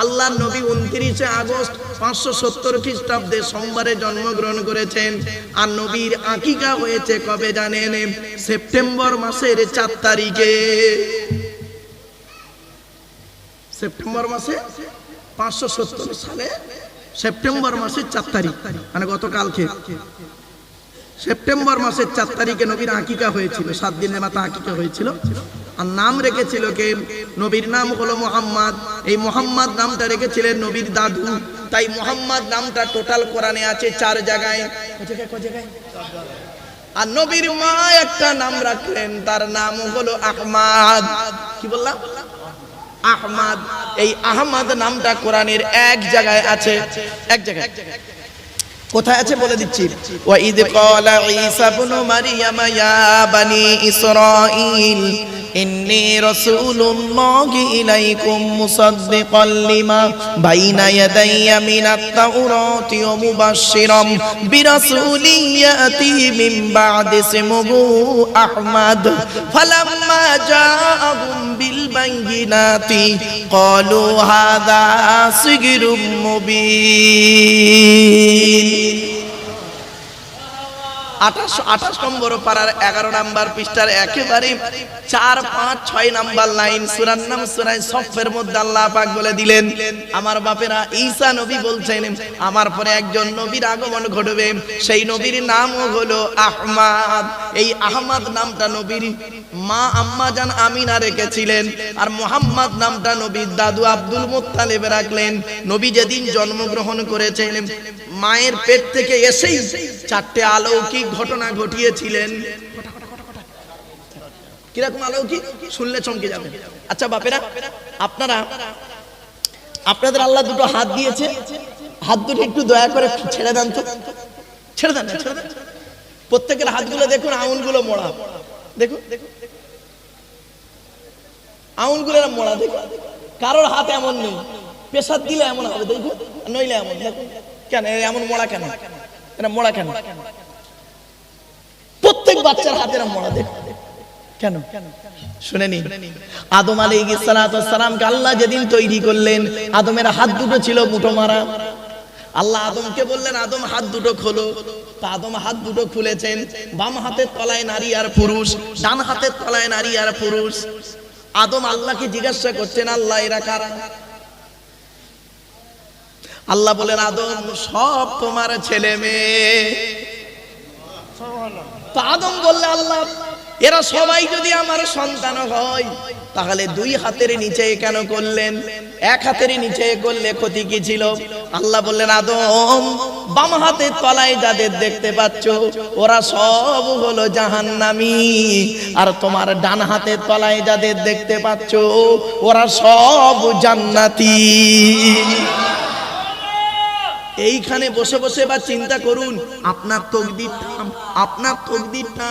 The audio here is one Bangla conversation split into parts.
আল্লাহর নবী 29 আগস্ট 570 খ্রিস্টাব্দে সোমবারে জন্মগ্রহণ করেছেন। আর নবীর আকিকা হয়েছে কবে জানেন? সেপ্টেম্বর মাসের 4 তারিখে। সেপ্টেম্বর মাসে 570 সালে সেপ্টেম্বর মাসের 4 তারিখ, মানে গতকালকে সেপ্টেম্বর মাসের 4 তারিখে নবীর আকিকা হয়েছিল। 7 দিনের মাথা আকিকা হয়েছিল। আর নাম রেখেছিল কে? নবীর নাম হলো মুহাম্মদ। এই মুহাম্মদ নামটা রেখেছিলেন নবীর দাদু। তাই মুহাম্মদ নামটা টোটাল কোরআনে আছে 4 জায়গায়। আর নবীর মা একটা নাম রাখলেন, তার নাম হলো আহমদ। কি বললাম? আহমদ। এই আহমদ নামটা কোরআনের এক জায়গায় আছে। এক জায়গায় কোথায় আছে বলে দিচ্ছি। ওয়া ইদ ক্বালা ঈসা ইবনু মারইয়াম ইয়া বানি ইসরাঈল ইন্নী রাসূলুল্লাহি ইলাইকুম মুসাদ্দিকাল লিমা বাইনা ইয়াদাইয়া মিনাত তাওরাতি ওয়া মুবাশশিরাম বিরাসূলিন ইয়াতি মিন বা'দি ইসমুহু আহমদ ফালাম্মা জাআহুম বিল বাইয়িনাতি ক্বালু হাযা সিহরুম মুবিন। 28 নম্বর পারার 11 নম্বর পৃষ্ঠার একেবারে 4, 5, 6 নম্বর লাইন সূরার নাম সূরা সফের মধ্যে আল্লাহ পাক বলে দিলেন, আমার বাপেরা ঈসা নবী বলছেন আমার পরে একজন নবীর আগমন ঘটবে, সেই নবীর নাম হলো আহমদ। এই আহমদ নামটা নবীর মা আম্মা জান আমিনা রেখেছিলেন। আর মুহাম্মদ নামটা নবীর দাদু আব্দুল মুত্তালিব রাখলেন। নবী যেদিন জন্মগ্রহণ করেছেন মায়ের পেট থেকে এসেই 4টে অলৌকিক ঘটনা ঘটিয়েছিলেন। কিরকম অলৌকিক শুনলে চমকে যাবেন। আচ্ছা বাপেরা, আপনাদের আল্লাহ দুটো হাত দিয়েছে, হাত দুটো একটু দয়া করে ছেড়ে দেন তো, ছেড়ে দেন। প্রত্যেকের হাতগুলো দেখুন, আঙুলগুলো মোড়া, দেখুন আঙুলগুলো মোড়া। দেখুন কারোর হাত এমন নেই, পেশাদ দিলে এমন হবে, দেখুন নইলে এমন। দেখুন কেন এমন মোড়া, কেন এটা মোড়া কেন? প্রত্যেক বাচ্চার হাতের মোড়া দেখুন কেন? শুনেনি, আদম আলাইহিস সালাতু ওয়াস সালামকে আল্লাহ যেদিন তৈরি করলেন, আদমের হাত দুটো ছিল মুঠো মারা। আল্লাহ আদমকে বললেন আদম হাত দুটো খোলো। তা আদম হাত দুটো খুলেছেন। বাম হাতের তলায় নারী আর পুরুষ, ডান হাতের তলায় নারী আর পুরুষ। আদম আল্লাহকে জিজ্ঞাসা করছেন, আল্লাহ এরা কারা? আল্লাহ বলেন আদম সব তোমার ছেলে মেয়ে। তো আদম বললে আল্লাহ এরা সবাই যদি আমার সন্তান হয় তাহলে 2 হাতের নিচে কেন করলেন? 1 হাতের নিচে করলে ক্ষতি কি ছিল? আল্লাহ বললেন আদম বাম হাতের তলায় যাদের দেখতে পাচ্ছ ওরা সব হলো জাহান্নামী, আর তোমার ডান হাতের তলায় যাদের দেখতে পাচ্ছ ওরা সব জান্নাতি। এইখানে বসে বসে বা চিন্তা করুন, আপনার তকদিরটা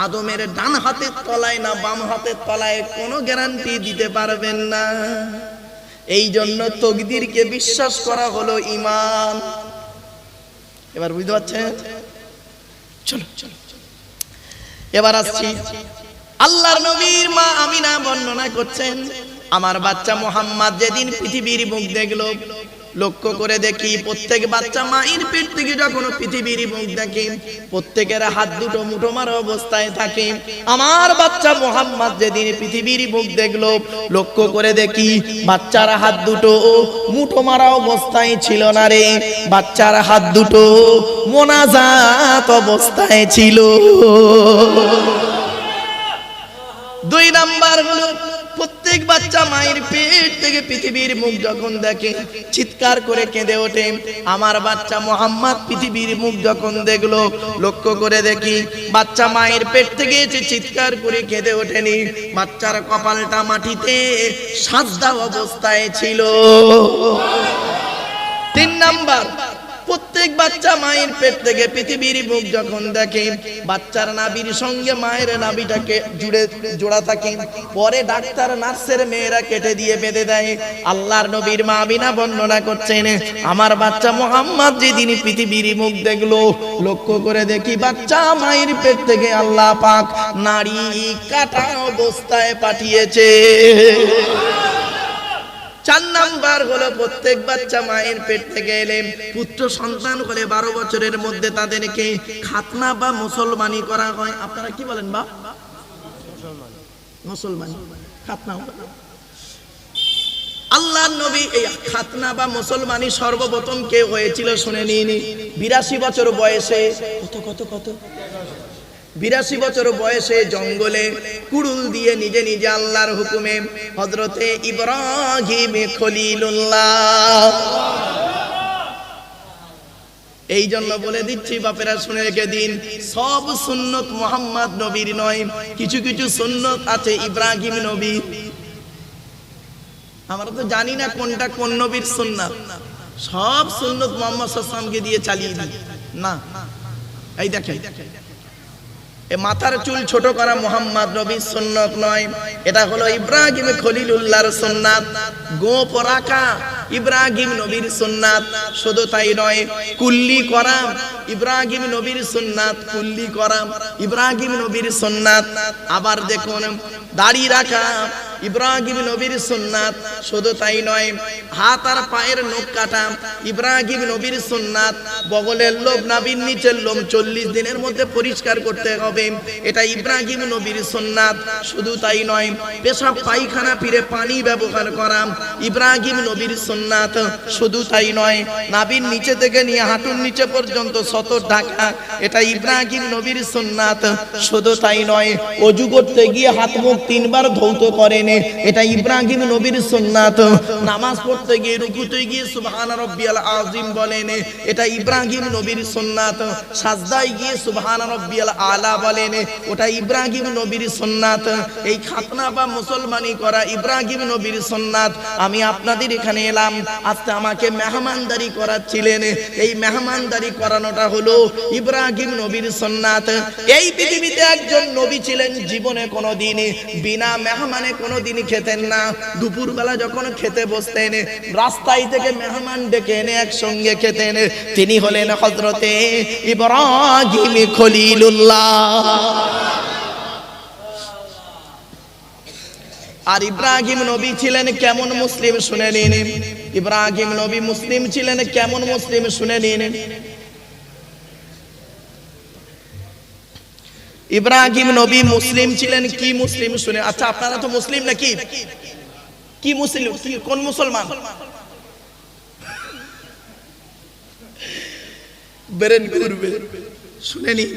আদমের ডান হাতের তলায় না বাম হাতের তলায় কোনো গ্যারান্টি দিতে পারবেন না। এই জন্য তকদিরকে বিশ্বাস করা হলো ঈমান। এবার বুঝতে পারছেন? চলো এবার আসছি, আল্লাহর নবীর মা আমিনা বর্ণনা করছেন, আমার বাচ্চা মুহাম্মদ যেদিন পৃথিবীর মুখ দেখলো, লক্ষ্য করে দেখি প্রত্যেক বাচ্চা মায়ের পেট থেকে যখন পৃথিবীর মুখ দেখে প্রত্যেকের হাত দুটো মুঠো মারা অবস্থায় থাকে। আমার বাচ্চা মুহাম্মদ যেদিন পৃথিবীর মুখ দেখলো, লক্ষ্য করে দেখি বাচ্চার হাত দুটো মুঠো মারা অবস্থায় ছিল না রে, বাচ্চার হাত দুটো মোনাজাত অবস্থায় ছিল। 2 নাম্বার হলো প্রত্যেক বাচ্চা মায়ের পেট থেকে পৃথিবীর মুখ যখন দেখে চিৎকার করে কেঁদে ওঠে। আমার বাচ্চা মুহাম্মদ পৃথিবীর মুখ যখন দেখলো, লক্ষ্য করে দেখি বাচ্চা মায়ের পেট থেকে এসে চিৎকার করে কেঁদে ওঠেনি, বাচ্চার কপালটা মাটিতে সাজদা অবস্থায় ছিল। 3 নাম্বার, প্রত্যেক বাচ্চা মায়ের পেট থেকে পৃথিবীর মুখ যখন দেখে বাচ্চার নাভির সঙ্গে মায়ের নাভিটাকে জোড়া থাকে, পরে ডাক্তার নার্সের মেয়েরা কেটে দিয়ে বেঁধে দেয়। আল্লাহর নবীর মা আমিনা বর্ণনা করছেন, আমার বাচ্চা মুহাম্মদ যেদিন পৃথিবীর মুখ দেখলো, লক্ষ্য করে দেখি বাচ্চা মায়ের পেট থেকে আল্লাহ পাক নাড়ি কাটা অবস্থায় পাঠিয়েছে। 4 নাম্বার হলো প্রত্যেক বাচ্চা মায়ের পেট থেকে এলে পুত্র সন্তান হলে 12 বছরের মধ্যে তাদেরকে খাতনা বা মুসলমানি করা হয়। আপনারা কি বলেন বাপ? মুসলমানি, খাতনা। আল্লাহর নবী এই খাতনা বা মুসলমানি সর্বপ্রথম কে হয়েছিল শুনে নিন। 82 বছর বয়সে, কত 82 বছর বয়সে জঙ্গলে কুড়ুল দিয়ে নিজে নিজে আল্লাহর হুকুমে হযরতে ইব্রাহিম খলিলুল্লাহ। এই জন্য বলে দিচ্ছি বাপেরা শুনে রেখে দিন, সব সুন্নত মুহাম্মদ নবীর নয়, কিছু কিছু সুন্নত আছে ইব্রাহিম নবী। আমরা তো জানি না কোনটা কোন নবীর সুন্নাত, সব সুন্নত মুহাম্মদ সাল্লাল্লাহু আলাইহি ওয়াসাল্লামকে দিয়ে চালিয়ে দিই না। এই দেখেন, এ মাথার চুল ছোট করা মুহাম্মদ নবীর সুন্নাত নয়, এটা হলো ইব্রাহিম খলিলুল্লাহর সুন্নাত। গোপ রাখা ইব্রাহিম নবীর সুন্নাত। শুধু তাই নয়, কুল্লি করা ইব্রাহিম নবীর সুন্নাত, কুল্লি করা ইব্রাহিম নবীর সুন্নাত। আবার দেখুন, দাড়ি রাখা ইব্রাহিম নবীর সুন্নাত। শুধু তাই নয়, হাত আর পায়ের নখ কাটা ইব্রাহিম নবীর সুন্নাত। বগলের লোম, নাভির নিচের লোম 40 দিনের মধ্যে পরিষ্কার করতে হবে, এটা ইব্রাহিম নবীর সুন্নাত। শুধু তাই নয়, পেশাব পায়খানা ফিরে পানি ব্যবহার করা ইব্রাহিম নবীর সুন্নাত। শুধু তাই নয়, নাভির নিচে থেকে নিয়ে হাঁটুর নিচে পর্যন্ত সতর ঢাকা, এটা ইব্রাহিম নবীর সুন্নাত। শুধু তাই নয়, ওযু করতে গিয়ে হাত মুখ 3 বার ধৌত করেন, এটা ইব্রাহিম নবীর সুন্নাত। নামাজ পড়তে গিয়ে রুকুতে গিয়ে সুবহান রাব্বিয়াল আযীম বলেন, এটা ইব্রাহিম নবীর সুন্নাত। সাজদায় গিয়ে সুবহান রাব্বিয়াল আলা বলেন, ওটা ইব্রাহিম নবীর সুন্নাত। এই খাতনা বা মুসলমানি করা ইব্রাহিম নবীর সুন্নাত। আমি আপনাদের এখানে এলাম, আজকে আমাকে মেহমানদারি করাচ্ছিলেন, এই মেহমানদারি করানোটা হলো ইব্রাহিম নবীর সুন্নাত। এই পৃথিবীতে একজন নবী ছিলেন, জীবনে কোনোদিন বিনা মেহমানে কোনোদিন খেতেন না। দুপুরবেলা যখন খেতে বসতেন, রাস্তায় থেকে মেহমান ডেকে এনে একসঙ্গে খেতেন। তিনি হলেন হযরতে ইব্রাহিম খলিলুল্লাহ। আর ইব্রাহিম নবী ছিলেন কেমন মুসলিম শুনে নিন। ইব্রাহিম নবী মুসলিম ছিলেন কেমন মুসলিম শুনে নিন। ইব্রাহিম নবী মুসলিম ছিলেন কি মুসলিম শুনে। আচ্ছা, আপনারা তো মুসলিম নাকি? কি মুসলিম, কোন মুসলমান? বেরেন করবে শুনে নিন।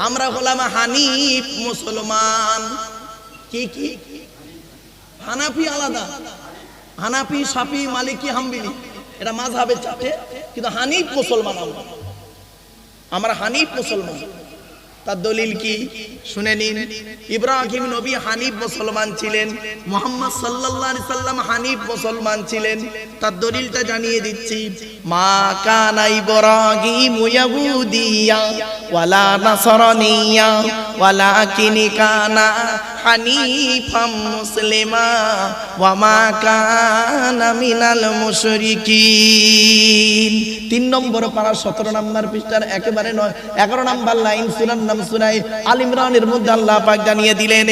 আমরা হলাম হানিফ মুসলমান। কি কি? হানাফি আলাদা, হানাফি, শাফি, মালিকি, হাম্বলি, এটা মাযহাবের চারটে, কিন্তু হানিফ মুসলমান আমরা হানিফ মুসলমান। তার দলিল কি শুনে নিন। ইব্রাহিম নবী হানিফ মুসলমান ছিলেন, মুহাম্মদ সাল্লাল্লাহু আলাইহি সাল্লাম হানিফ মুসলমান ছিলেন। তার দলিলটা জানিয়ে দিচ্ছি। মা কানা ইব্রাহিম ইয়াহুদিয়া ওয়ালা নাসরানিয়া ওয়ালাকিন কানা হানিফাম মুসলিমা ওয়া মা কানা মিনাল মুশরিকিন। 3 নম্বর পারা 17 নম্বর পৃষ্ঠার একেবারে 11 নম্বর লাইন সূরার নাম সূরা আল ইমরানের মধ্যে আল্লাহ পাক জানিয়ে দিলেন,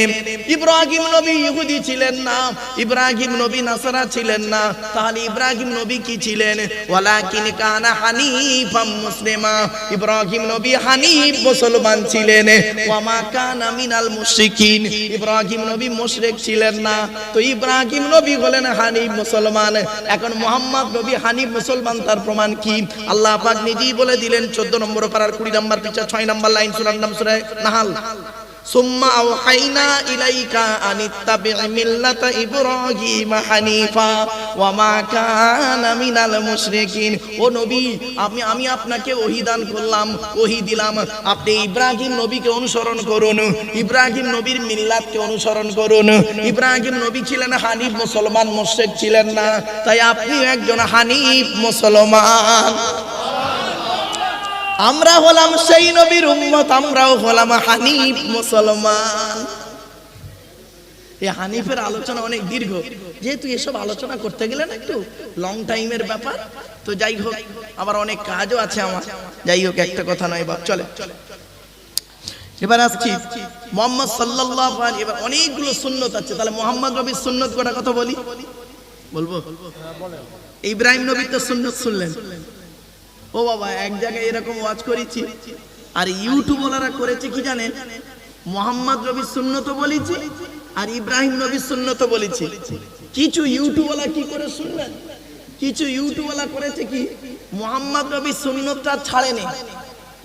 ইব্রাহিম নবী ইহুদি ছিলেন না, ইব্রাহিম নবী নাসারা ছিলেন না। তাহলে ইব্রাহিম নবী কি ছিলেন? ওয়ালাকিন কানা হানিফাম মুসলিমা। ইব্রাহিম নবী হানিফ মুসলমান ছিলেন। ওয়া মা কানা মিনাল মুশরিকিন। ইব্রাহিম নবী মুশরিক ছিলেন না। তো ইব্রাহিম নবী হলেন হানিফ মুসলমান। এখন মুহাম্মদ নবী হানিফ মুসলমান, তার প্রমাণ কি? আল্লাহ পাক নিজেই বলে দিলেন 14 নম্বর পারার 20 নম্বর পৃষ্ঠা 6 নম্বর লাইন সূরার নাম সূরা নাহাল। সুম্মা আওহাইনা ইলাইকা আনিত্তাবি' মিল্লাতা ইব্রাহিম হানিফা ওয়া মা কানা মিনাল মুশরিকিন। ও নবী, আমি আপনাকে ওহী দান করলাম, ওহী দিলাম, আপনি ইব্রাহিম নবীকে অনুসরণ করুন, ইব্রাহিম নবীর মিল্লাতকে অনুসরণ করুন। ইব্রাহিম নবী ছিলেন হানিফ মুসলমান, মুশরিক ছিলেন না। তাই আপনি একজন হানিফ মুসলমান। আমরা হলাম সেই নবীর উম্মত, আমরাও হলাম হানিফ মুসলমান। এই হানিফের আলোচনা অনেক দীর্ঘ, যেহেতু এসব আলোচনা করতে গেলে না একটু লং টাইমের ব্যাপার, তো যাই হোক, আবার অনেক কাজও আছে আমার। যাই হোক, একটা কথা নয় বাপ, চলে। এবার আসছি মুহাম্মদ সাল্লাল্লাহু আলাইহি। এবার অনেকগুলো সুন্নত আছে, তাহলে মুহাম্মদ নবীর সুন্নত কটা কথা বলি। বলবো? ইব্রাহিম নবীর তো সুন্নত শুনলেন। ও বাবা, এক জায়গায় এরকম ওয়াজ করেছি, আর ইউটিউবাররা করেছে কি জানেন, মোহাম্মদ নবীর সুন্নত বলেছি আর ইব্রাহিম নবীর সুন্নত বলেছি। কিছু ইউটিউবাররা কি করে শুনলেন, কিছু ইউটিউবাররা করেছে কি, মোহাম্মদ নবীর সুন্নতটা ছাড়েনি,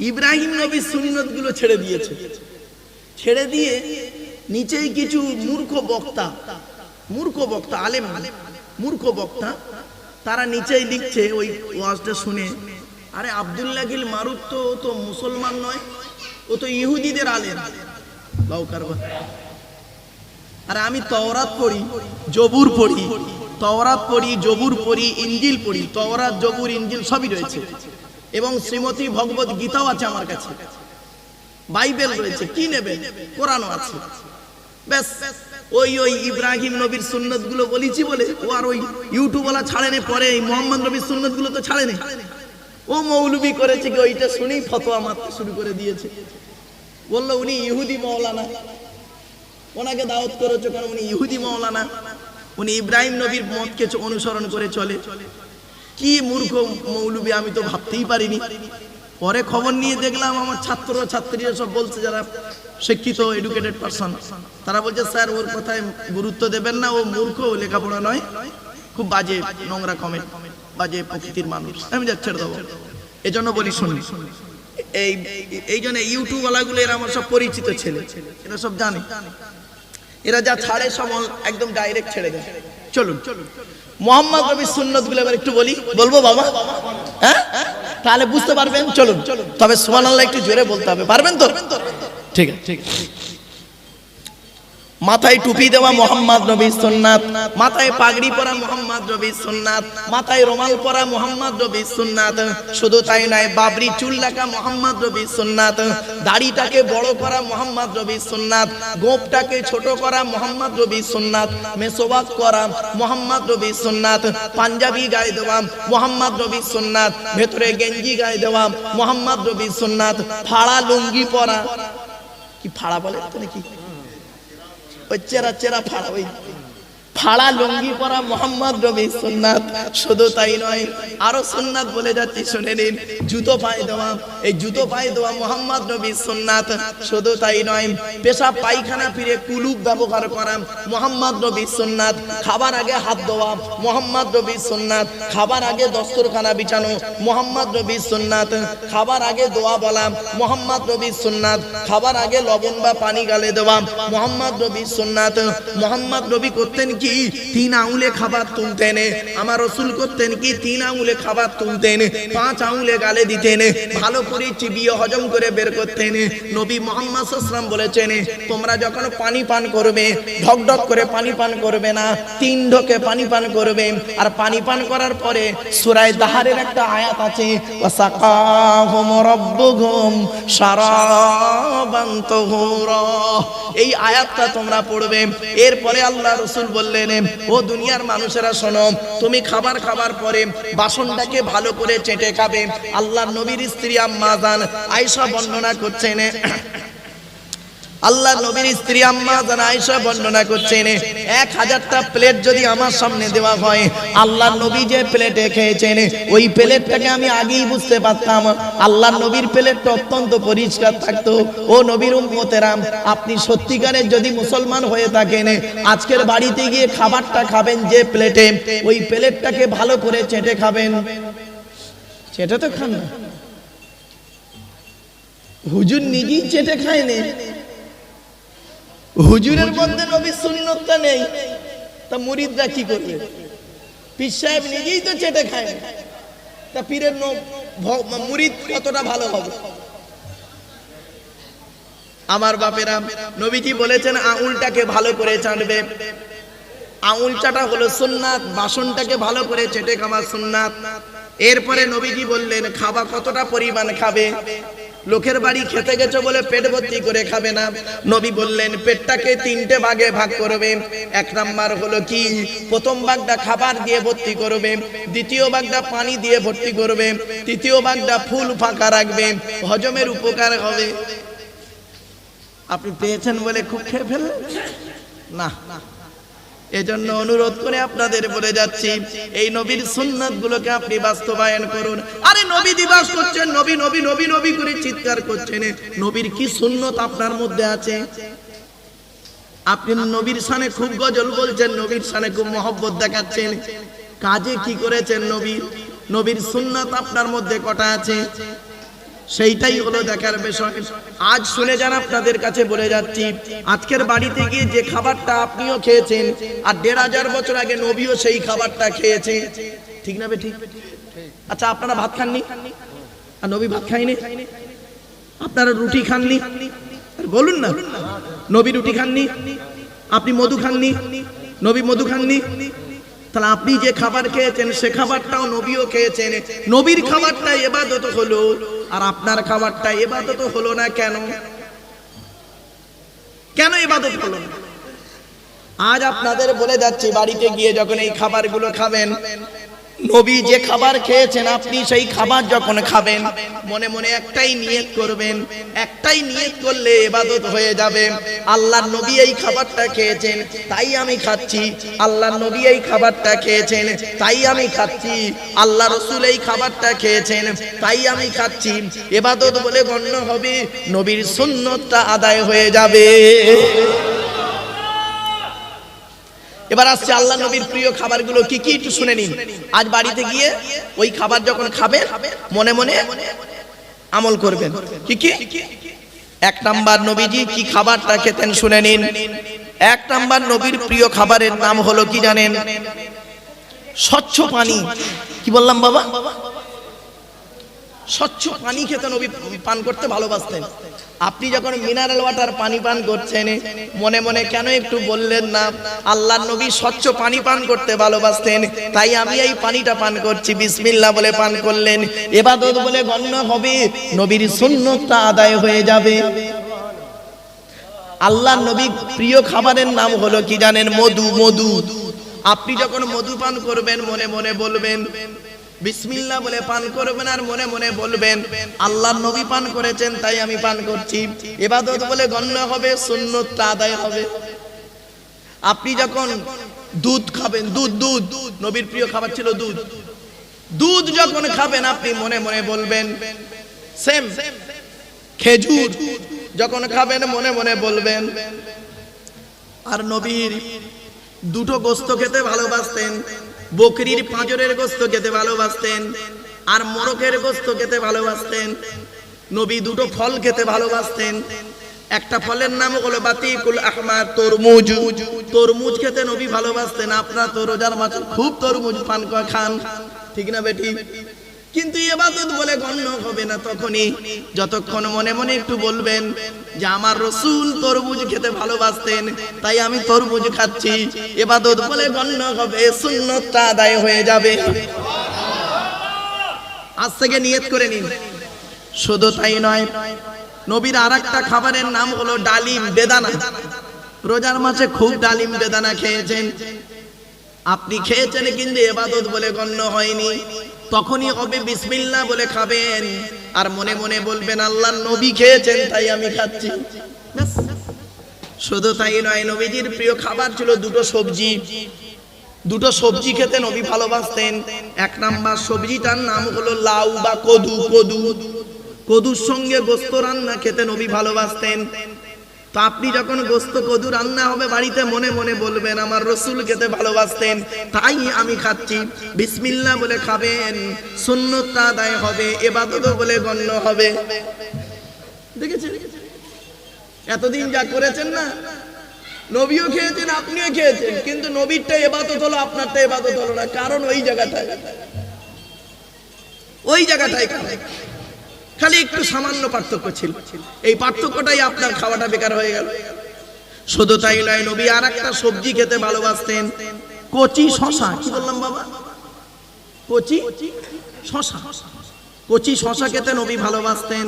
ইব্রাহিম নবীর সুন্নত গুলো ছেড়ে দিয়েছে। ছেড়ে দিয়ে নিচেই কিছু মূর্খ বক্তা আলেম, মূর্খ বক্তা, তারা নিচেই লিখছে ওই ওয়াজটা শুনে, আরে আব্দুল্লাহ গিল মারুফ তো মুসলমান নয়, ও তো ইহুদিদের আলেম। আরে আমি তাওরাত পড়ি, জবুর পড়ি, তাওরাত পড়ি, জবুর পড়ি, ইনজিল পড়ি, তাওরাত, জবুর, ইনজিল সবই রয়েছে, এবং শ্রীমতী ভগবত গীতাও আছে আমার কাছে, বাইবেল রয়েছে, কি নেবে, কোরআনও আছে। ব্যাস ওই ইব্রাহিম নবীর সুন্নত গুলো বলেছি বলে ও আর ওই ইউটিউবওয়ালা ছাড়েনি, পরে মোহাম্মদ নবীর সুন্নত গুলো তো ছাড়েনি, ও মৌলবি করেছে কি ওইটা শুনেই ফতোয়া মারতে শুরু করে দিয়েছে। বললো উনি ইহুদি মাওলানা, ওনাকে দাওয়াত করেছো কারণ উনি ইহুদি মাওলানা, উনি ইব্রাহিম নবীর মতকে অনুসরণ করে চলে। কি মূর্খ মৌলবি, আমি তো ভাবতেই পারিনি। পরে খবর নিয়ে দেখলাম আমার ছাত্র ছাত্রীরা সব বলছে, যারা শিক্ষিত এডুকেটেড পারসন, তারা বলছে স্যার ওর কথায় গুরুত্ব দেবেন না, ও মূর্খ, ও লেখাপড়া নয়, খুব বাজে নোংরা কমেন্ট, বাজে প্রকৃতির মানুষ। আমি যা ছেড়ে দেবো, এজন্য বলি শুনি, এই জন্য ইউটিউব ওয়ালাগুলো এরা আমার সব পরিচিত ছেলে, এরা সব জানে, এরা যা ছাড়ে সব একদম ডাইরেক্ট ছেড়ে দেয়। চলুন মোহাম্মদ নবীর সুন্নত গুলো এবার একটু বলবো বাবা, হ্যাঁ তাহলে বুঝতে পারবেন। চলুন, তবে সুবহানাল্লাহ একটু জোরে বলতে হবে, পারবেন তো? ঠিক আছে। মাথায় টুপি দেওয়া মোহাম্মদ নবীর সুন্নাত, মাথায় পাগড়ি পরা মোহাম্মদ নবীর সুন্নাত, মাথায় রুমাল পরা মোহাম্মদ নবীর সুন্নাত। শুধু তাই নয়, বাবরি চুল রাখা মোহাম্মদ নবীর সুন্নাত, দাড়িটাকে বড় করা মোহাম্মদ নবীর সুন্নাত, গোঁফটাকে ছোট করা মোহাম্মদ নবীর সুন্নাত, মেসওয়াক করা মোহাম্মদ নবীর সুন্নাত, পাঞ্জাবি গায়ে দেওয়া মোহাম্মদ নবীর সুন্নাত, ভেতরে গেঞ্জি গায়ে দেওয়া মোহাম্মদ নবীর সুন্নাত, ফাড়া লুঙ্গি পরা, কি ফাড়া বলে তো নাকি, ওই চেরা ফাড়া, ওই ফাড়া লুঙ্গি পরা মোহাম্মদ নবীর সুন্নাত। শুধু তাই নয়, আরো সুন্নাত বলে যাচ্ছি, শুনে নিন। জুতো পায়ে দেওয়া, এই জুতো পায়ে দেওয়া মোহাম্মদ নবীর সুন্নাত। শুধু তাই নয়, পেশাব পায়খানা ফিরে কুলুপ ব্যবহার করা মোহাম্মদ নবীর সুন্নাত। খাবার আগে হাত ধোয়া মোহাম্মদ নবীর সুন্নাত। খাবার আগে দস্তরখানা বিছানো মোহাম্মদ নবীর সুন্নাত। খাবার আগে দোয়া বলা মোহাম্মদ নবীর সুন্নাত। খাবার আগে লবণ বা পানি গালে দেওয়া মোহাম্মদ নবীর সুন্নাত। মোহাম্মদ নবী করতেন কি, 3 আঙুলে খাবার তুলতেন। আমার রাসূল করতেন কি, 3 আঙুলে খাবার তুলতেন, 5 আঙুলে গালে দিতেন, ভালো করে চিবিয়ে হজম করে বের করতেন। নবী মুহাম্মদ সাল্লাল্লাহু আলাইহি ওয়াসাল্লাম বলেছেন, তোমরা যখন পানি পান করবে, ঢক ঢক করে পানি পান করবে না, 3 ঢোকে পানি পান করবে। আর পানি পান করার পরে সূরা দাহরের একটা আয়াত আছে, ওয়াসাকাহুম রাব্বুহুম শারাবান তাহুরা, এই আয়াতটা তোমরা পড়বে। এরপরে আল্লাহ রাসূল বললেন, ও দুনিয়ার মানুষেরা শোনো, তুমি খাবার খাবার পরে বাসনটাকে ভালো করে চেটে খাবে। আল্লাহর নবীর স্ত্রী আম্মা জান আয়েশা বর্ণনা করছেন, আল্লাহ নবীর স্ত্রী আম্মা জান আয়েশা বর্ণনা করছেন, 1000টা প্লেট যদি আমার সামনে দেওয়া হয়, আল্লাহ নবী যে প্লেটে খেয়েছেন ওই প্লেটটাকে আমি আগেই বুঝতে পারতাম আল্লাহ নবীর প্লেটটা অত্যন্ত পরিষ্কার থাকতো। ও নবীর উম্মতেরা, আপনি সত্যিকারের যদি মুসলমান হয়ে থাকেন, আজকের বাড়িতে গিয়ে খাবারটা খাবেন যে প্লেটে, ওই প্লেটটাকে ভালো করে চেটে খাবেন। চেটে তো খান না, হুজুর নিজেই চেটে খায়নি, হুজুরের মধ্যে নবীর সুন্নতটা নেই, তা মুরিদরা কি করবে? পীর সাহেব নিজেই তো চেটে খায়, তা পীরের মুরিদ কতটা ভালো হবে? আমার বাপেরা, নবীজি বলেছেন আঙুলটাকে ভালো করে চাটবে, আঙুল চাটা হলো সুন্নাত, বাসনটাকে ভালো করে চেটে খাওয়া সুন্নাত। এরপরে নবীজি বললেন খাবার কতটা পরিমাণ খাবে। লোকের বাড়ি খেতে গেছে বলে পেট ভর্তি করে খাবে না, নবী বললেন পেটটাকে 3টে ভাগে ভাগ করবে। 1 নাম্বার হলো কি, প্রথম ভাগটা খাবার দিয়ে ভর্তি করবে, দ্বিতীয় ভাগটা পানি দিয়ে ভর্তি করবে, তৃতীয় ভাগটা ফুল ফাঁকা রাখবে, হজমের উপকার হবে। আপনি পেয়েছেন বলে খুব খেয়ে ফেললেন না, এজন্য অনুরোধ করে আপনাদের বলে যাচ্ছি, এই নবীর সুন্নাত গুলোকে আপনি বাস্তবায়ন করুন। আরে নবী দিবস করছেন, নবী নবী নবী নবী করে চিৎকার করছেন, নবীর কি সুন্নত আপনার মধ্যে আছে? আপনি নবীর শানে খুব গজল বলছেন, নবীর শানে খুব মহব্বত দেখাচ্ছেন, কাজে কি করেছেন নবীর? নবীর সুন্নাত আপনার মধ্যে কটা আছে? সেইটাই হলো দেখার বিষয়। আজ শুনে যান, আপনাদের কাছে বলে যাচ্ছি, আজকের বাড়িতে গিয়ে যে খাবারটা আপনিও খেয়েছেন, আর 1500 বছর আগে নবীও সেই খাবারটা খেয়েছে, ঠিক না ঠিক? আচ্ছা, আপনারা ভাত খাননি আর নবী ভাত খায়নি? আপনারা রুটি খাননি? বলুন না, নবী রুটি খাননি? আপনি মধু খাননি? নবী মধু খাননি? তাহলে আপনি যে খাবার খেয়েছেন সে খাবারটাও নবীও খেয়েছেন। নবীর খাবারটা ইবাদত হলো, আর আপনার খাবারটা ইবাদত হলো না। কেন কেন ইবাদত হলো না? আজ আপনাদের বলে যাচ্ছি, বাড়িতে গিয়ে যখন এই খাবারগুলো খাবেন, নবী যে খাবার খেয়েছেন আপনি সেই খাবার যখন খাবেন, মনে মনে একটাই নিয়ত করবেন। একটাই নিয়ত করলে ইবাদত হয়ে যাবে। আল্লাহর নবী এই খাবারটা খেয়েছেন তাই আমি খাচ্ছি, আল্লাহর নবী এই খাবারটা খেয়েছেন তাই আমি খাচ্ছি, আল্লাহ রাসূল এই খাবারটা খেয়েছেন তাই আমি খাচ্ছি, ইবাদত বলে গণ্য হবে, নবীর সুন্নতটা আদায় হয়ে যাবে। এবার আসছে আল্লাহ নবীর প্রিয় খাবারগুলো কি কি, একটু শুনে নিন। আজ বাড়িতে গিয়ে ওই খাবার যখন খাবেন, মনে মনে আমল করবেন। কি কি? 1 নাম্বার, নবীজি কি খাবারটা খেতেন শুনে নিন। 1 নাম্বার নবীর প্রিয় খাবারের নাম হলো কি জানেন? স্বচ্ছ পানি। কি বললাম বাবা? স্বচ্ছ পানি খেতে নবী পান করতে ভালোবাসতেন। আপনি যখন মিনারেল ওয়াটার পানি পান করছেন, মনে মনে কেন একটু বললেন না, আল্লাহর নবী স্বচ্ছ পানি পান করতে ভালোবাসতেন তাই আমি এই পানিটা পান করছি, বিসমিল্লাহ বলে পান করলেন, ইবাদত বলে গণ্য হবে, নবীর সুন্নতটা আদায় হয়ে যাবে। আল্লাহর নবী প্রিয় খাবারের নাম হলো কি জানেন? মধু। মধু। আপনি যখন মধু পান করবেন, মনে মনে বলবেন বিসমিল্লাহ বলে পান করবেন, আর মনে মনে বলবেন আল্লাহর নবী পান করেছেন তাই আমি পান করছি, ইবাদত বলে গণ্য হবে, সুন্নতটা আদায় হবে। আপনি যখন দুধ খাবেন, দুধ নবীর প্রিয় খাবার ছিল দুধ। দুধ যখন খাবেন আপনি মনে মনে বলবেন সেম। খেজুর যখন খাবেন মনে মনে বলবেন। আর নবীর দুটো গোস্ত খেতে ভালোবাসতেন, বকরির পাঁজরের গোস্ত খেতে ভালোবাসতেন, আর মোরগের গোস্ত খেতে ভালোবাসতেন। নবী দুটো ফল খেতে ভালোবাসতেন। একটা ফলের নাম হলো বাতিকুল আহমার, তরমুজ। তরমুজ খেতে নবী ভালোবাসতেন। আপনারা তো রোজার মাসে খুব তরমুজ পান খান, ঠিক না বেটি? কিন্তু ইবাদত বলে গণ্য হবে না তখনই যতক্ষণ মনে মনে একটু বলবেন যে আমার রাসূল তরমুজ খেতে ভালোবাসতেন তাই আমি তরমুজ খাচ্ছি, ইবাদত বলে গণ্য হবে, সুন্নতটা আদায় হয়ে যাবে। আজ থেকে নিয়ত করে নিন। শুধু তাই নয়, নবীর আরেকটা খাবারের নাম হলো ডালিম, বেদানা। রোজার মাসে খুব ডালিম বেদানা খেয়েছেন আপনি, খেয়েছেন কিন্তু ইবাদত বলে গণ্য হয়নি। তখনই হবে বিসমিল্লাহ বলে খাবেন, আর মনে মনে বলবেন আল্লাহর নবী খেয়েছেন তাই আমি খাচ্ছি। শুধু তাই নয়, নবীজির প্রিয় খাবার ছিল দুটো সবজি। দুটো সবজি খেতে নবী ভালোবাসতেন। 1 নাম্বার সবজিটার নাম হলো লাউ বা কদু। কদুর সঙ্গে গোস্ত রান্না খেতে নবী ভালোবাসতেন। তো আপনি যখন গোস্ত কদু রান্না হবে বাড়িতে, মনে মনে বলবেন আমার রাসূল খেতে ভালোবাসতেন তাই আমি খাচ্ছি, বিসমিল্লাহ বলে খাবেন, সুন্নতটা আদায় হবে, ইবাদত বলে গণ্য হবে। দেখেছেন এতদিন যা করেছেন না, নবীও খেয়েছেন আপনিও খেয়েছেন, কিন্তু নবীরটা ইবাদত হলো, আপনারটা ইবাদত হলো না। কারণ ওই জায়গাটায় খালি একটু সামান্য পার্থক্য ছিল। এই পার্থক্যটাই আপনার খাওয়াটা বেকার হয়ে গেল। শুধু তাই নয়, নবী আর একটা সবজি খেতে ভালোবাসতেন, কচি শশা। কি বললাম বাবা? কচি শশা। কচি শশা খেতে নবী ভালোবাসতেন।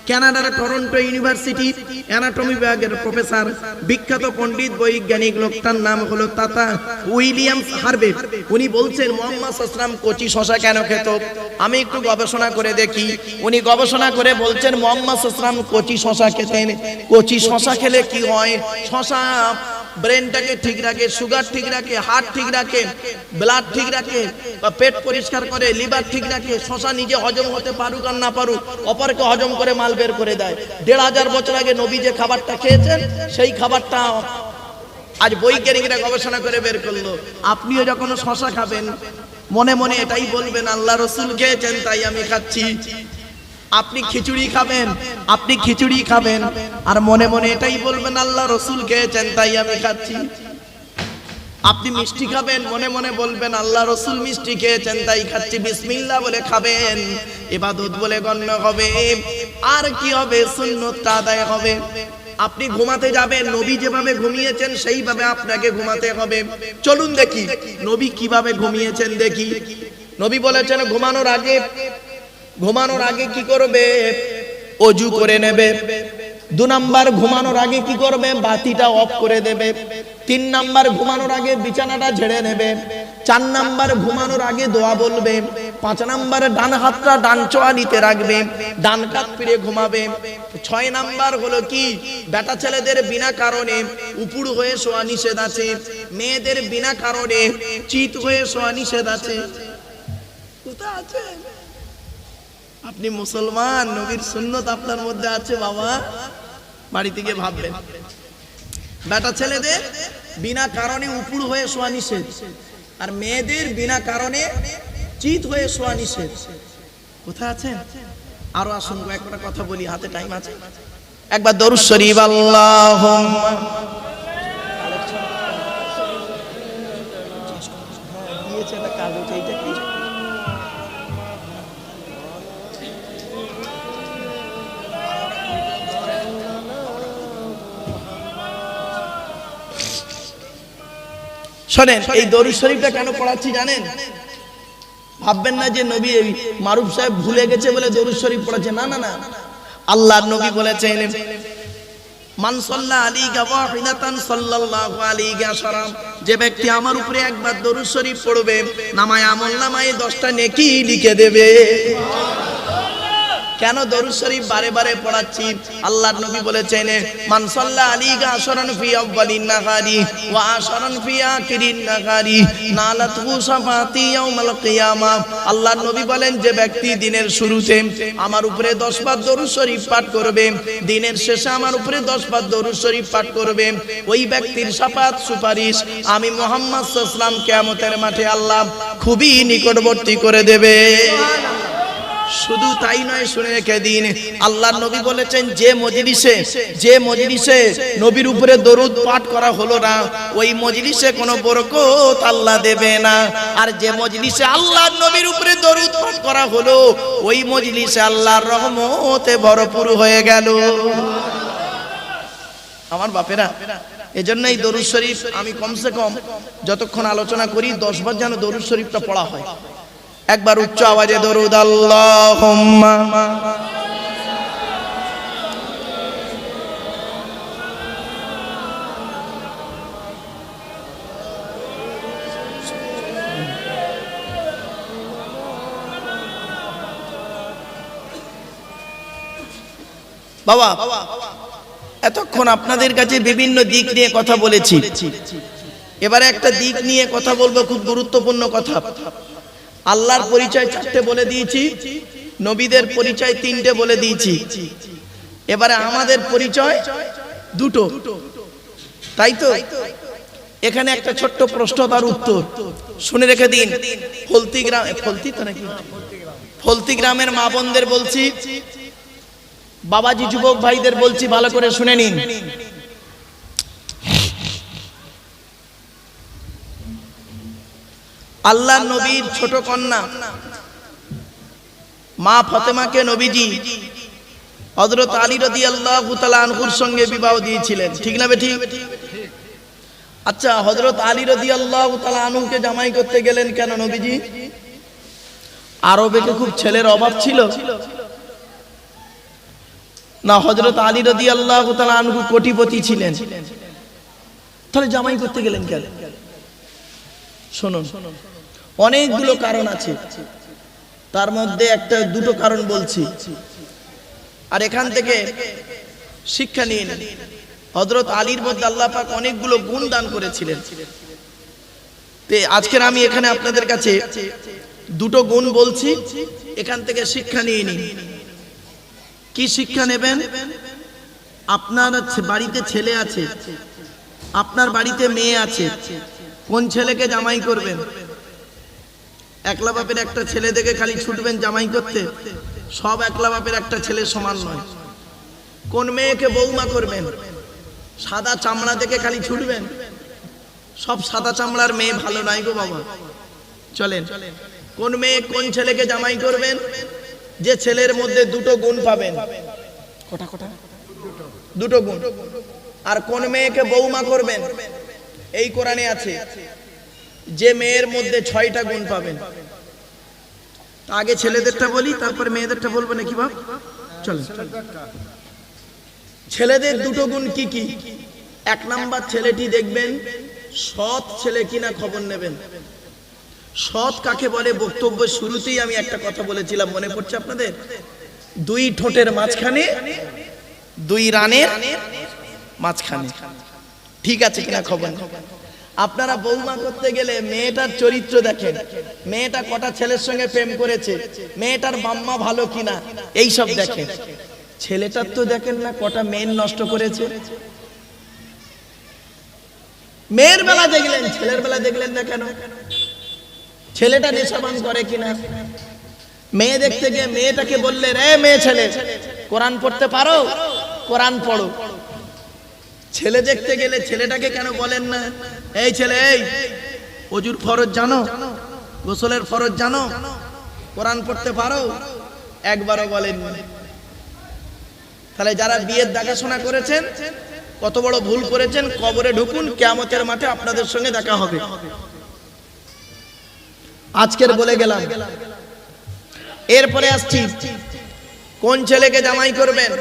কানাডার টরন্টো ইউনিভার্সিটি অ্যানাটমি বিভাগের প্রফেসর, বিখ্যাত পণ্ডিত বৈজ্ঞানিক, লোকটার নাম হলো তাতা উইলিয়ামস হার্ভে। উনি বলছেন মুহাম্মদ সাল্লাল্লাহু আলাইহি ওয়াসাল্লাম কচি শশা কেন খেত? আমি একটু গবেষণা করে দেখি। উনি গবেষণা করে বলছেন মুহাম্মদ সাল্লাল্লাহু আলাইহি ওয়াসাল্লাম কচি শশা খেতেন। কচি শশা খেলে কি হয়? শশা ব্রেনটাকে ঠিক রাখে, সুগার ঠিক রাখে, হার্ট ঠিক রাখে, ব্লাড ঠিক রাখে, পেট পরিষ্কার করে, লিভার ঠিক রাখে। শশা নিজে হজম হতে পারুক আর না পারুক, অপরকে হজম করে মাল বের করে দেয়। 1500 বছর আগে নবী যে খাবারটা খেয়েছেন সেই খাবারটা আজ বৈজ্ঞানিকরা গবেষণা করে বের করলো। আপনিও যখন শশা খাবেন মনে মনে এটাই বলবেন আল্লাহ রসুল খেয়েছেন তাই আমি খাচ্ছি। আপনি খিচুড়ি খাবেন আর মনে মনে এটাই বলবেন আল্লাহ রসুল খেয়েছেন তাই আমি খাচ্ছি। আপনি মিষ্টি খাবেন মনে মনে বলবেন আল্লাহ রসুল মিষ্টি খেয়েছেন তাই খাচ্ছি। বিসমিল্লাহ বলে খাবেন, ইবাদত বলে গণ্য হবে। আর কি হবে? সুন্নতটা আদায় হবে। আপনি ঘুমাতে যাবেন, নবী যেভাবে ঘুমিয়েছেন সেইভাবে আপনাকে ঘুমাতে হবে। চলুন দেখি নবী কিভাবে ঘুমিয়েছেন দেখি। নবী বলেছেন ঘুমানোর আগে কি করবে? অজু করে নেবে। 2 নাম্বার, ঘুমানোর আগে কি করবে? বাতিটা অফ করে দেবে। 3 নাম্বার, ঘুমানোর আগে বিছানাটা ঝেড়ে নেবে। 4 নাম্বার, ঘুমানোর আগে দোয়া বলবে। 5 নাম্বার, ডান হাতটা ডান চোয়ালিতে রাখবে, ডান কাত ফিরে ঘুমাবে। 6 নাম্বার হলো কি? বেটা ছেলেদের বিনা কারণে উপুড় হয়ে শোয়া নিষেধ আছে, মেয়েদের বিনা কারণে চিত হয়ে শোয়া নিষেধ আছে। কোথায় আছে? আপনি মুসলমান, নবীর সুন্নত আপনার মধ্যে আছে বাবা। বাড়ি থেকে ভাববেন বেটা ছেলেদের বিনা কারণে উপুড় হয়ে শোয়া নিষেধ, আর মেয়েদের বিনা কারণে চিত হয়ে শোয়া নিষেধ। কোথায় আছেন? আরো আসুন কয়েকটা কথা বলি, হাতে টাইম আছে। একবার দরুদ শরীফ আল্লাহুম্মা শোনেন, এই দরুদ শরীফটা কেন পড়াচ্ছি জানেন? ভাববেন না যে নবী মারুফ সাহেব ভুলে গেছে বলে দরুদ শরীফ পড়াচ্ছে। না না না, আল্লাহর নবী বলেছেন মান সাল্লা আলাইকা ওয়াহিদাতান সাল্লাল্লাহু আলাইহি আশারাম, যে ব্যক্তি আমার উপরে একবার দরুদ শরীফ পড়বে নামায় আমলনামায় 10টা নেকি লিখে দেবে। কেন দরুদ শরীফ বারে বারে পড়াচ্ছি? আল্লাহর নবী বলেছেন মান সাল্লা আলাইকা আশরান ফি আউয়ালিন নাহারি ওয়া আশরান ফি আখিরিন নাহারি নালাতহু শাফাতি ইয়াউমাল কিয়ামাহ। আল্লাহর নবী বলেন যে ব্যক্তি দিনের শুরুতে আমার উপরে 10 বার দরুদ শরীফ পাঠ করবে, দিনের শেষে আমার উপরে 10 বার দরুদ শরীফ পাঠ করবে, ওই ব্যক্তির শাফাত সুপারিশ আমি মুহাম্মদ সাল্লাল্লাহু আলাইহি ওয়াসাল্লাম কিয়ামতের মাঠে আল্লাহ খুবই নিকটবর্তী করে দেবে। শুধু তাই নয়, শুনে রেখে দিন, আল্লাহর নবী বলেছেন যে মজলিসে নবীর উপরে দরুদ পাঠ করা হলো না, ওই মজলিসে কোনো বরকত আল্লাহ দেবে না। আর যে মজলিসে আল্লাহর নবীর উপরে দরুদ পাঠ করা হলো, ওই মজলিসে আল্লাহর রহমতে ভরপুর হয়ে গেল। আমার বাপেরা, এজন্য এই দরুদ শরীফ আমি কমসে কম যতক্ষণ আলোচনা করি 10 বার যেন দরুদ শরীফটা পড়া হয়। একবার উচ্চ আওয়াজে দরুদ আল্লাহুম্মা বাবা। এতক্ষণ আপনাদের কাছে বিভিন্ন দিক নিয়ে কথা বলেছি, এবারে একটা দিক নিয়ে কথা বলবো, খুব গুরুত্বপূর্ণ কথা। আল্লাহর পরিচয় 4টে বলে দিয়েছি, নবীদের পরিচয় 3টে বলে দিয়েছি, এবারে আমাদের পরিচয় 2টো, তাই তো? এখানে একটা ছোট্ট প্রশ্ন তার উত্তর শুনে রেখে দিন। ফলতি গ্রামের মা বোনদের বলছি, বাবাজি যুবক ভাইদের বলছি, ভালো করে শুনে নিন। আল্লাহ নবীর ছোট কন্যা মা ফাতেমাকে নবীজি হযরত আলী রাদিয়াল্লাহু তাআলা আনহুর সঙ্গে বিবাহ দিয়েছিলেন, ঠিক না বেঠিক? আচ্ছা, হযরত আলী রাদিয়াল্লাহু তাআলা আনহুকে জামাই করতে গেলেন কেন নবীজি? আরবে খুব ছেলের অভাব ছিল না? হযরত আলী রাদিয়াল্লাহু তাআলা আনহু কোটিপতি ছিলেন, তাহলে জামাই করতে গেলেন কেন? শুনুন, অনেকগুলো কারণ আছে, তার মধ্যে একটা 2টো কারণ বলছি, আর এখান থেকে শিক্ষা নিয়ে নিন। হযরত আলীর মধ্যে আল্লাহ পাক অনেকগুলো গুণ দান করেছিলেন। তে আজকের আমি এখানে আপনাদের কাছে দুটো গুণ বলছি, এখান থেকে শিক্ষা নিয়ে নিন। কি শিক্ষা নেবেন? আপনার বাড়িতে ছেলে আছে, আপনার বাড়িতে মেয়ে আছে, কোন ছেলেকে জামাই করবেন? একলা বাপের একটা ছেলে দেখে খালি ছুটবেন জামাই করতে? সব একলা বাপের একটা ছেলে সমান নয়। কোন মেয়েকে বৌমা করবেন? সাদা চামড়া দেখে খালি ছুটবেন? সব সাদা চামড়ার মেয়ে ভালো নাই গো বাবা, চলেন। কোন মেয়ে কোন ছেলেকে জামাই করবেন? যে ছেলের মধ্যে দুটো গুণ পাবেন। কটা কটা? দুটো গুণ। আর কোন মেয়েকে বৌমা করবেন? এই কোরআনে আছে যে মেয়ের মধ্যে 6টা গুণ পাবেন। আগে ছেলেদেরটা বলি, তারপর মেয়েদেরটা বলবো নাকি বাপ? চলেন। ছেলেদের দুটো গুণ কি কি? 1 নাম্বার, ছেলেটি দেখবেন সৎ ছেলে কিনা খবর নেবেন। সৎ কাকে বলে? বক্তব্যের শুরুতেই আমি একটা কথা বলেছিলাম, মনে পড়ছে আপনাদের? 2 ঠোঁটের মাঝখানে 2 রানের মাঝখানে, ঠিক আছে কিনা খবর নেবেন। আপনারা বৌমা করতে গেলে মেয়েটার চরিত্র দেখেন, মেয়েটা কটা ছেলের সঙ্গে প্রেম করেছে, মেয়েটার বাম্মা ভালো কিনা, এই সব দেখেন। ছেলেটার তো দেখেন না কটা মেয়ে নষ্ট করেছে। মেয়ের বেলা দেখলেন, ছেলের বেলা দেখলেন না কেন? ছেলেটা নেশাবান করে কিনা। মেয়ে দেখতে গিয়ে মেয়েটাকে বললে, রে মেয়ে ছেলে, কোরআন পড়তে পারো? কোরআন পড়ো। ছেলে দেখতে গেলে ছেলেটাকে কেন বলেন না, এই ছেলে, এই ওযুর ফরজ জানো, গোসলের ফরজ জানো, কোরআন পড়তে পারো? একবারও বলেন না। তাহলে যারা বিয়ের দেখাশোনা করেছেন কত বড় ভুল করেছেন। কবরে ঢুকুন, কিয়ামতের মাঠে আপনাদের সঙ্গে দেখা হবে। আজকের বলে গেলাম। এরপরে আসছি, কোন ছেলেকে জামাই করবেন?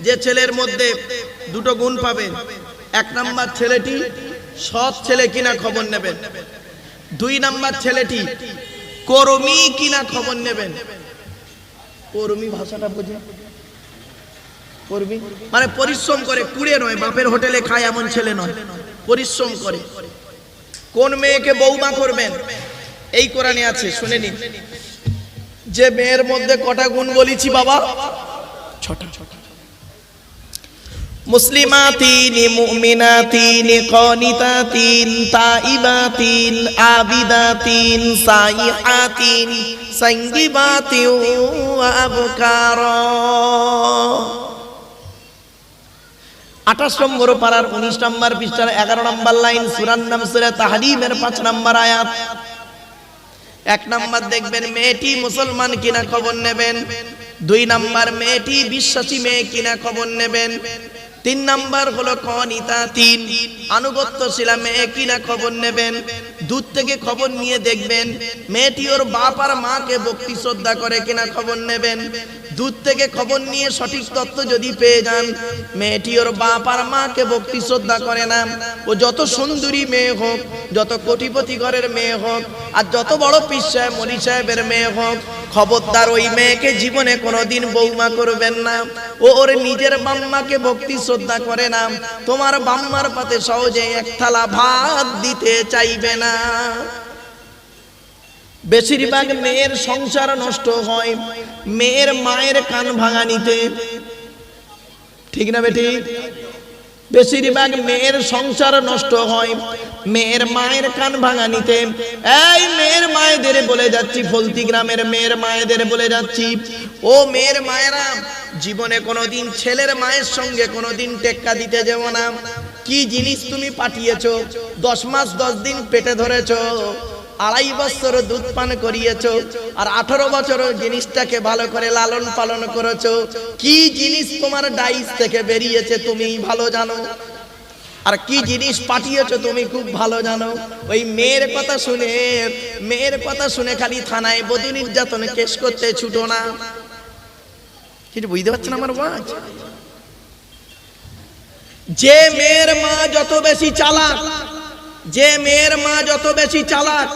যে ছেলের মধ্যে দুটো গুণ পাবেন। 1 নাম্বার, ছেলেটি সৎ ছেলে কিনা খবর নেবেন। 2 নাম্বার, ছেলেটি কর্মী কিনা খবর নেবেন। কর্মী ভাষাটা বুঝে? কর্মী মানে পরিশ্রম করে, কুড়ে নয়, বাপের হোটেলে খায় এমন ছেলে নয়, পরিশ্রম করে। কোন মেয়েকে বৌমা করবেন? এই কোরআনে আছে, শুনে নিন। যে মেয়ের মধ্যে কটা গুণ বলেছি বাবা? 6টা। মুসলিমাতিন, মুমিনাতিন, কানিতাতিন, তাইবাতিন, আবিদাতিন, সাইহাতিন, সাইয়িবাতিন ওয়া আবকারা। 28 নম্বর পারার 19 নম্বর পৃষ্ঠার 11 নম্বর লাইন, সূরার নাম সূরা তাহরীমের 5 নম্বর আয়াত। 1 নাম্বার দেখবেন মেয়েটি মুসলমান কিনা খবর নেবেন। 2 নাম্বার, মেয়েটি বিশ্বাসী মেয়ে কিনা খবর নেবেন। 3 নাম্বার হলো কানিতাতিন, আনুগত্যশীল মেয়ে কিনা খবর নেবেন। দূর থেকে খবর নিয়ে দেখবেন মেয়েটি ওর বাপ আর মাকে ভক্তি শ্রদ্ধা করে কিনা খবর নেবেন। দূর থেকে খবর নিয়ে সঠিক তথ্য যদি পেয়ে যান মেয়েটি ওর বাপ আর মাকে ভক্তি শ্রদ্ধা করে না, ও যত সুন্দরী মেয়ে হোক, যত কোটিপতি ঘরের মেয়ে হোক, আর যত বড় পীর সাহেব মনি সাহেবের মেয়ে হোক, খবরদার ওই মেয়েকে জীবনে কোনোদিন বৌমা করবেন না। ও ওর নিজের বাম্মাকে ভক্তি শ্রদ্ধা করে না, তোমার বাম্মার পাতে সহজে 1 থালা ভাত দিতে চাইবে না। বেশিরভাগ মেয়ের সংসার নষ্ট হয় মেয়ের মায়ের কান ভাঙানিতে, ঠিক না বেটি? বেশিরভাগ মেয়ের সংসার নষ্ট হয় মেয়ের মায়ের কান ভাঙানিতে। এই মেয়ের মায়েদের বলে যাচ্ছি, ফলতি গ্রামের মেয়ের মায়েদের বলে যাচ্ছি, ও মেয়ের মায়েরা, জীবনে কোনোদিন ছেলের মায়ের সঙ্গে কোনোদিন টেক্কা দিতে যেও না। কি জিনিস তুমি পাঠিয়েছো, 10 মাস 10 দিন পেটে ধরেছো, 2.5 বছর দুধ পান করিয়েছো, আর 18 বছর জিনিসটাকে ভালো করে লালন পালন করেছো। কি জিনিস তোমার ডাইস থেকে বেরিয়েছে তুমি ভালো জানো, আর কি জিনিস পাঠিয়েছো তুমি খুব ভালো জানো। ওই মেয়ের কথা শুনে খালি থানায় বধূ নির্যাতন কেস করতে ছুটো না। কিছু বুঝতে পারছেন আমার ওয়াজ? যে মেয়ের মা যত বেশি চালাক, যে মেয়ের মা যত বেশি চালাক,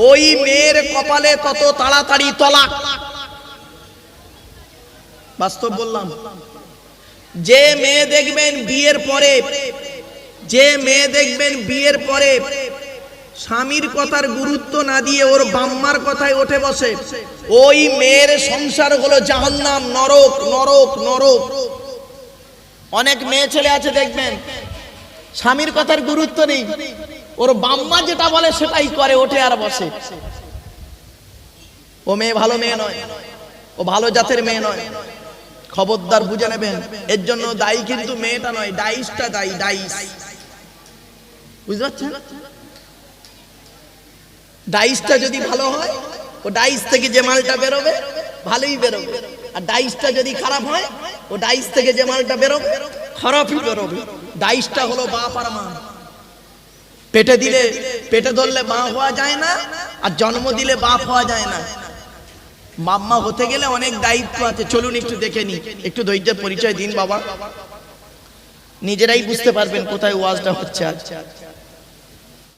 ওই মেয়ের কপালে তত তাড়াতাড়ি তলাক। বাস্তব বললাম। যে মেয়ে দেখবেন বিয়ের পরে, যে মেয়ে দেখবেন বিয়ের পরে স্বামীর কথার গুরুত্ব না দিয়ে ওর বাম্মার কথায় ওঠে বসে, ওই মেয়ের সংসার হলো জাহান্নাম, নরক নরক নরক। অনেক মেয়ে ছেলে আছে দেখবেন স্বামীর কথার গুরুত্ব নেই, ওর বাম্মা যেটা বলে সেটাই করে, ওঠে আর বসে। ও মেয়ে ভালো মেয়ে নয়, ও ভালো জাতের মেয়ে নয়, খবরদার বুঝে নেবেন। এর জন্য দায়ী কিন্তু মেয়েটা নয়, ডাইসটা দায়ী, ডাইস। বুঝতে পারছেন? ডাইসটা যদি ভালো হয়, ও ডাইস থেকে যে মালটা বেরোবে ভালোই বেরোবে, আর ডাইসটা যদি খারাপ হয়, ও ডাইস থেকে যে মালটা বেরোবে খারাপই বেরোবে। ডাইসটা হলো বাপ আর মা। পেটে দিলে, পেটে ধরলে মা হওয়া যায় না, আর জন্ম দিলে বাপ হওয়া যায় না। মাম্মা হতে গেলে অনেক দায়িত্ব আছে। চলুন একটু দেখে নি, একটু ধৈর্যের পরিচয় দিন বাবা, নিজেরাই বুঝতে পারবেন কোথায় ওয়াজটা হচ্ছে আজ।